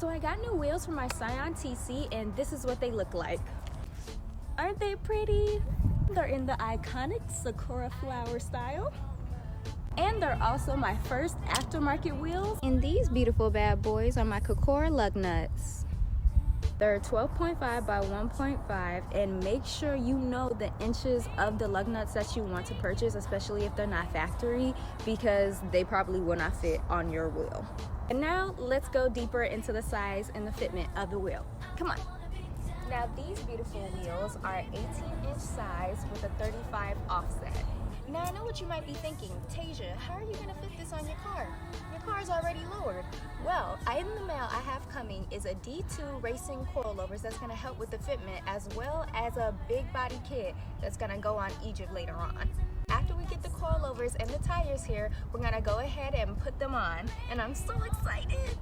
So I got new wheels for my Scion TC, and this is what they look like. Aren't they pretty? They're in the iconic Sakura flower style. And they're also my first aftermarket wheels. And these beautiful bad boys are my Sakura Lugnuts. They're 12.5 by 1.5, and make sure you know the inches of the lug nuts that you want to purchase, especially if they're not factory, because they probably will not fit on your wheel. And now let's go deeper into the size and the fitment of the wheel. Come on. Now these beautiful wheels are 18-inch size with a 35 offset. Now I know what you might be thinking, Tasia, how are you gonna fit this on your car? Your car's already lowered. Well, in the mail I have coming is a D2 racing coilovers that's gonna help with the fitment, as well as a big body kit that's gonna go on Egypt later on. After we get the coilovers and the tires here, we're gonna go ahead and put them on, and I'm so excited.